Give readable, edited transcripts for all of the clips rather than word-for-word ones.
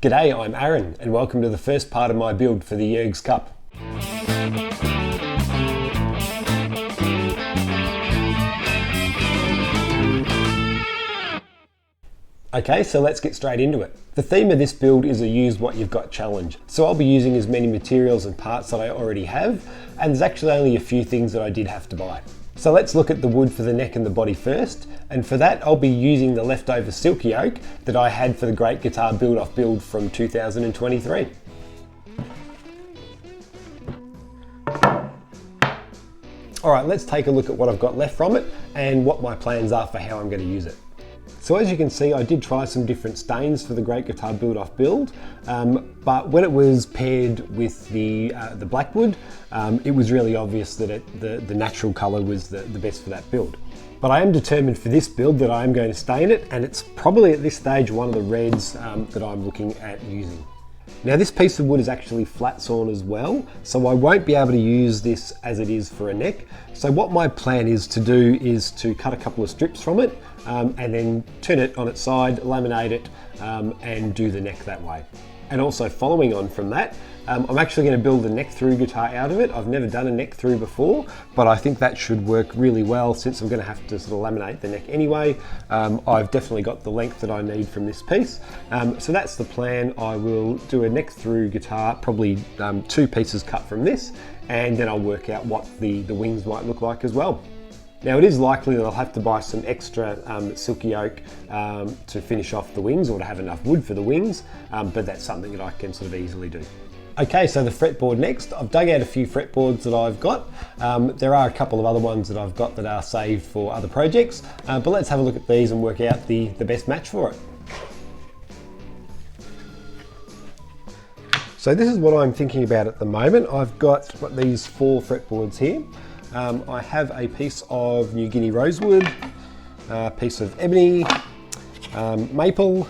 G'day, I'm Aaron and welcome to the first part of my build for the Jurgs Cup. Okay, so let's get straight into it. The theme of this build is a use what you've got challenge. So I'll be using as many materials and parts that I already have, and there's actually only a few things that I did have to buy. So let's look at the wood for the neck and the body first, and for that I'll be using the leftover silk yoke that I had for the Great Guitar Build-Off build from 2023. Alright, let's take a look at what I've got left from it and what my plans are for how I'm going to use it. So as you can see, I did try some different stains for the Great Guitar Build-Off build, but when it was paired with the blackwood, it was really obvious that the natural colour was the best for that build. But I am determined for this build that I am going to stain it, and it's probably at this stage one of the reds that I'm looking at using. Now this piece of wood is actually flat sawn as well, so I won't be able to use this as it is for a neck. So what my plan is to do is to cut a couple of strips from it and then turn it on its side, laminate it and do the neck that way. And also following on from that, I'm actually going to build a neck through guitar out of it. I've never done a neck through before, but I think that should work really well since I'm going to have to sort of laminate the neck anyway. I've definitely got the length that I need from this piece. So that's the plan. I will do a neck through guitar, probably 2 pieces cut from this, and then I'll work out what the wings might look like as well. Now it is likely that I'll have to buy some extra silky yoke to finish off the wings or to have enough wood for the wings, but that's something that I can sort of easily do. Okay, so the fretboard next. I've dug out a few fretboards that I've got. There are a couple of other ones that I've got that are saved for other projects, but let's have a look at these and work out the best match for it. So this is what I'm thinking about at the moment. I've got these 4 fretboards here. I have a piece of New Guinea rosewood, a piece of ebony, maple,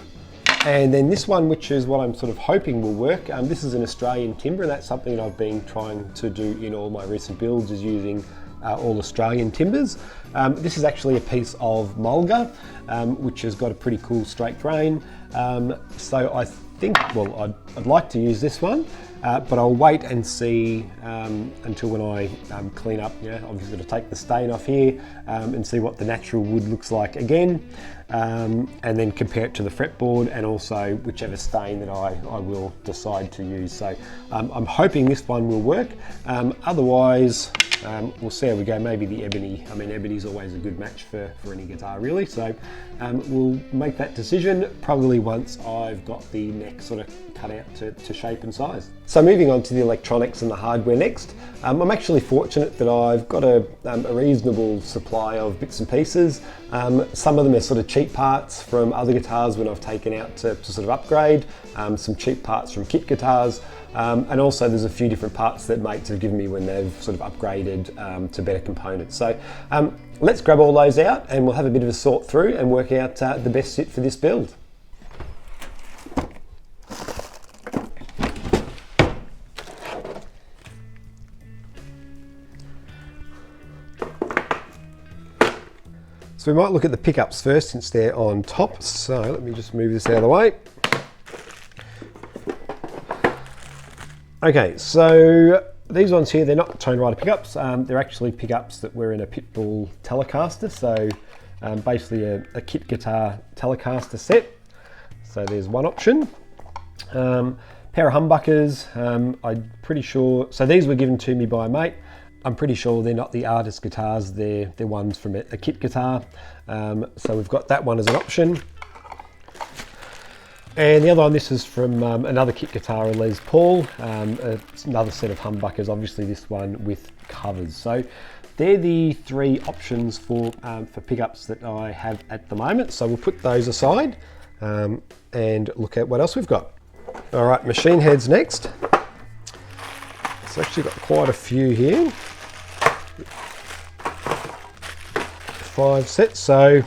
and then this one, which is what I'm sort of hoping will work. This is an Australian timber, and that's something that I've been trying to do in all my recent builds, is using all Australian timbers. This is actually a piece of mulga, which has got a pretty cool straight grain. So I think, well, I'd like to use this one, but I'll wait and see until when I clean up. Obviously to take the stain off here and see what the natural wood looks like again, and then compare it to the fretboard and also whichever stain that I will decide to use. So I'm hoping this one will work. Otherwise, we'll see how we go. Maybe the ebony. I mean, ebony is always a good match for any guitar, really. So we'll make that decision probably once I've got the neck sort of cut out to shape and size. So moving on to the electronics and the hardware next. I'm actually fortunate that I've got a reasonable supply of bits and pieces. Some of them are sort of cheap parts from other guitars when I've taken out to sort of upgrade, some cheap parts from kit guitars, and also there's a few different parts that mates have given me when they've sort of upgraded to better components. So let's grab all those out and we'll have a bit of a sort through and work out the best fit for this build. So we might look at the pickups first since they're on top. So let me just move this out of the way. Okay, so these ones here, they're not tone rider pickups. They're actually pickups that were in a Pitbull Telecaster. So basically a kit guitar Telecaster set. So there's one option. Pair of humbuckers. I'm pretty sure, so these were given to me by a mate. I'm pretty sure they're not the artist guitars, they're ones from a kit guitar. So we've got that one as an option. And the other one, this is from another kit guitar, a Les Paul, another set of humbuckers, obviously this one with covers. So they're the 3 options for pickups that I have at the moment. So we'll put those aside and look at what else we've got. All right, machine heads next. It's actually got quite a few here. 5 sets, so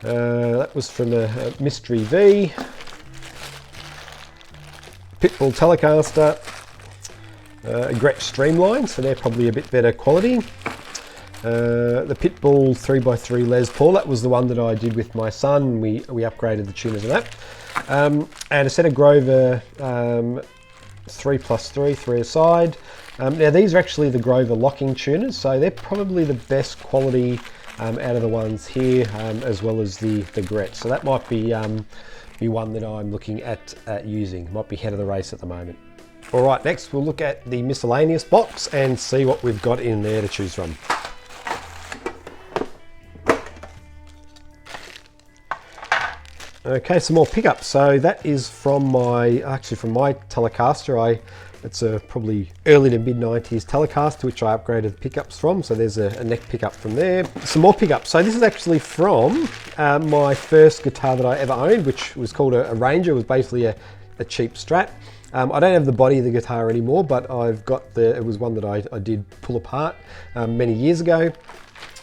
that was from a Mystery V, Pitbull Telecaster, a Gretsch Streamline, so they're probably a bit better quality. The Pitbull 3x3 Les Paul, that was the one that I did with my son. We upgraded the tuners of that. and a set of Grover 3+3, 3 aside. Now these are actually the Grover locking tuners, so they're probably the best quality out of the ones here, as well as the Gret. So that might be one that I'm looking at using. Might be head of the race at the moment. All right, next we'll look at the miscellaneous box and see what we've got in there to choose from. Okay, some more pickups. So that is from my Telecaster. It's a probably early to mid 90s Telecaster, which I upgraded the pickups from. So there's a neck pickup from there. Some more pickups. So this is actually from my first guitar that I ever owned, which was called a Ranger. It was basically a cheap Strat. I don't have the body of the guitar anymore, but I've got it was one that I did pull apart many years ago.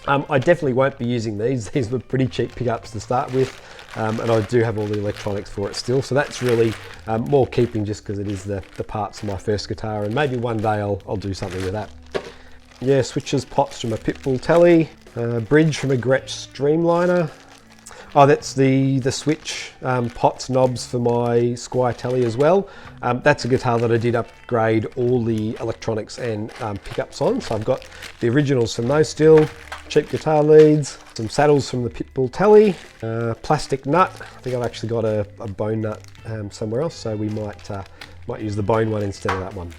I definitely won't be using these. These were pretty cheap pickups to start with. And I do have all the electronics for it still, so that's really more keeping just because it is the parts of my first guitar, and maybe one day I'll do something with that. Yeah, switches, pots from a Pitbull Telly, bridge from a Gretsch Streamliner. Oh, that's the switch pots, knobs for my Squier Telly as well. That's a guitar that I did upgrade all the electronics and pickups on, so I've got the originals from those still. Cheap guitar leads, some saddles from the Pitbull Telly, plastic nut. I think I've actually got a bone nut somewhere else, so we might use the bone one instead of that one.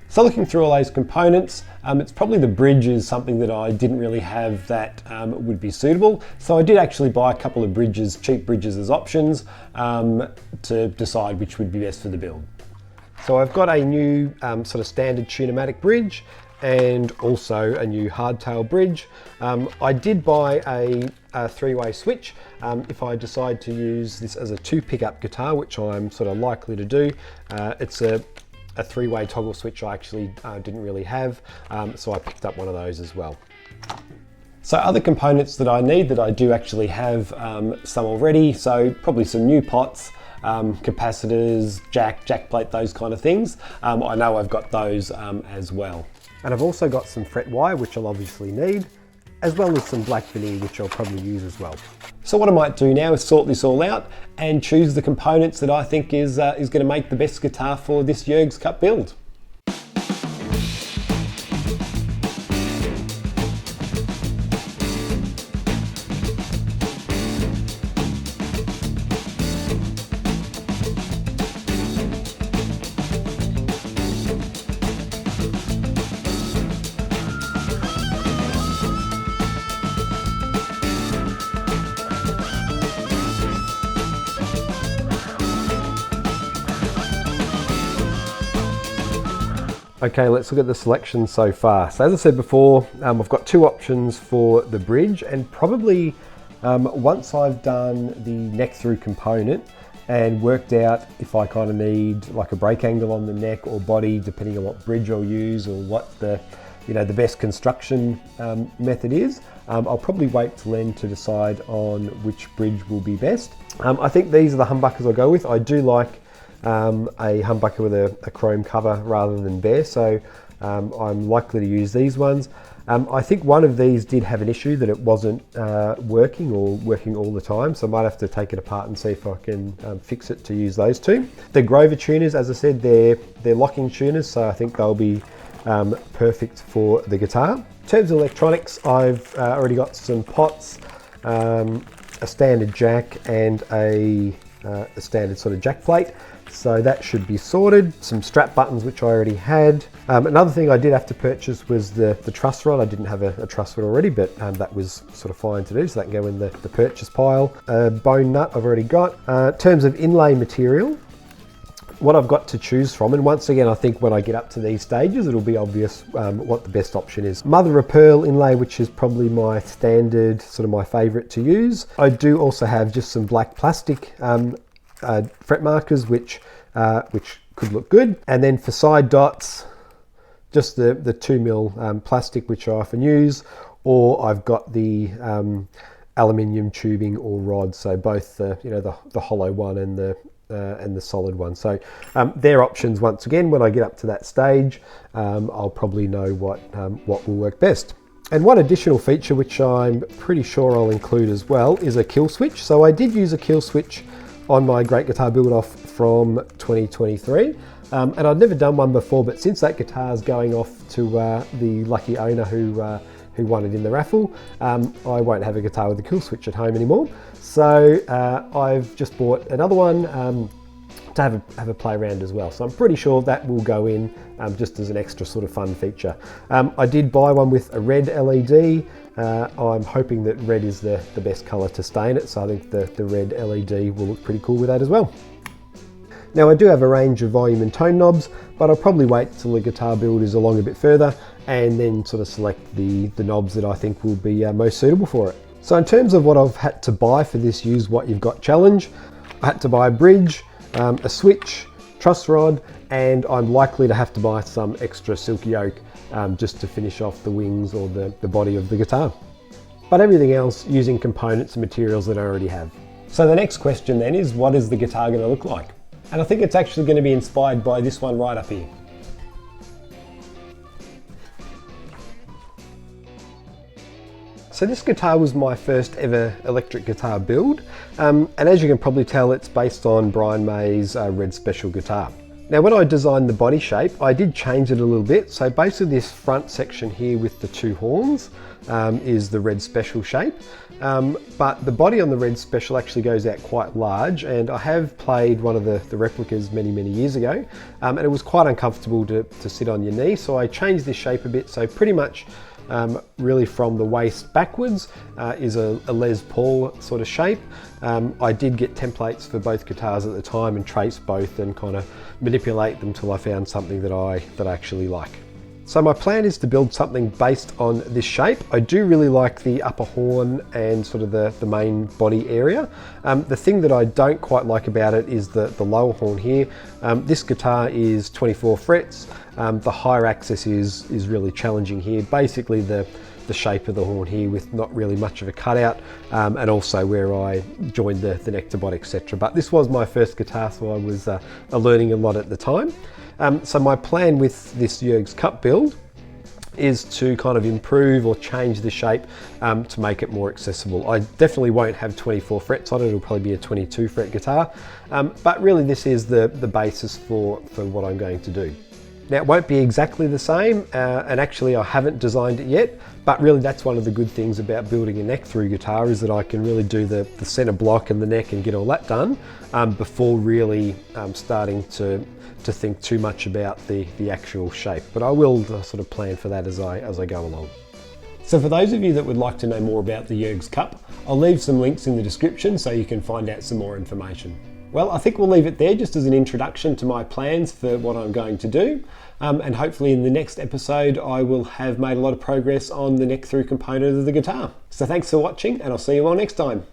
So looking through all those components, it's probably the bridge is something that I didn't really have that would be suitable. So I did actually buy a couple of bridges, cheap bridges as options to decide which would be best for the build. So I've got a new sort of standard Tune-o-matic bridge, and also a new hardtail bridge. I did buy a three-way switch if I decide to use this as a 2 pickup guitar, which I'm sort of likely to do. It's a three-way toggle switch I actually didn't really have, so I picked up one of those as well. So other components that I need that I do actually have some already, so probably some new pots, capacitors, jack plate, those kind of things. I know I've got those as well. And I've also got some fret wire, which I'll obviously need, as well as some black veneer, which I'll probably use as well. So what I might do now is sort this all out and choose the components that I think is going to make the best guitar for this Jurgs Cup build. Okay, let's look at the selection so far. So as I said before, I've got 2 options for the bridge, and probably once I've done the neck through component and worked out if I kind of need like a break angle on the neck or body, depending on what bridge I'll use or what the best construction method is, I'll probably wait till then to decide on which bridge will be best. I think these are the humbuckers I'll go with. I do like a humbucker with a chrome cover rather than bare, so I'm likely to use these ones. I think one of these did have an issue that it wasn't working all the time, so I might have to take it apart and see if I can fix it to use those 2. The Grover tuners, as I said, they're locking tuners, so I think they'll be perfect for the guitar. In terms of electronics, I've already got some pots, a standard jack, and a standard sort of jack plate. So that should be sorted. Some strap buttons, which I already had. Another thing I did have to purchase was the truss rod. I didn't have a truss rod already, but that was sort of fine to do, so that can go in the purchase pile. Bone nut I've already got. In terms of inlay material, what I've got to choose from, and once again I think when I get up to these stages it'll be obvious what the best option is. Mother of pearl inlay, which is probably my standard, sort of my favourite to use. I do also have just some black plastic fret markers, which could look good. And then for side dots, just the 2mm plastic, which I often use, or I've got the aluminium tubing or rod, so both the hollow one and the solid one. So they're options. Once again, when I get up to that stage, I'll probably know what will work best. And one additional feature, which I'm pretty sure I'll include as well, is a kill switch. So I did use a kill switch on my Great Guitar Build-Off from 2023. And I'd never done one before, but since that guitar's going off to the lucky owner who won it in the raffle, I won't have a guitar with a kill switch at home anymore. So I've just bought another one to have a play around as well. So I'm pretty sure that will go in just as an extra sort of fun feature. I did buy one with a red LED. I'm hoping that red is the best colour to stain it, so I think the red LED will look pretty cool with that as well. Now I do have a range of volume and tone knobs, but I'll probably wait till the guitar build is along a bit further and then sort of select the knobs that I think will be most suitable for it. So in terms of what I've had to buy for this Use What You've Got challenge, I had to buy a bridge, a switch, truss rod, and I'm likely to have to buy some extra silky oak just to finish off the wings or the body of the guitar. But everything else using components and materials that I already have. So the next question then is, what is the guitar going to look like? And I think it's actually going to be inspired by this one right up here. So this guitar was my first ever electric guitar build, and as you can probably tell, it's based on Brian May's Red Special guitar. Now when I designed the body shape, I did change it a little bit. So basically this front section here with the two horns is the Red Special shape, but the body on the Red Special actually goes out quite large, and I have played one of the replicas many years ago, and it was quite uncomfortable to sit on your knee, so I changed this shape a bit. So pretty much really from the waist backwards is a Les Paul sort of shape. I did get templates for both guitars at the time and trace both and kind of manipulate them till I found something that I actually like. So my plan is to build something based on this shape. I do really like the upper horn and sort of the main body area. The thing that I don't quite like about it is the lower horn here. This guitar is 24 frets. The higher axis is really challenging here. Basically the shape of the horn here with not really much of a cutout, and also where I joined the neck to body, etc. But this was my first guitar, so I was learning a lot at the time. So my plan with this Jurgs Cup build is to kind of improve or change the shape to make it more accessible. I definitely won't have 24 frets on it, it'll probably be a 22 fret guitar, but really this is the basis for what I'm going to do. Now it won't be exactly the same, and actually I haven't designed it yet, but really that's one of the good things about building a neck through guitar is that I can really do the center block and the neck and get all that done before really starting to think too much about the actual shape. But I will sort of plan for that as I go along. So for those of you that would like to know more about the Jurgs Cup, I'll leave some links in the description so you can find out some more information. Well, I think we'll leave it there just as an introduction to my plans for what I'm going to do. And hopefully in the next episode, I will have made a lot of progress on the neck through component of the guitar. So thanks for watching, and I'll see you all next time.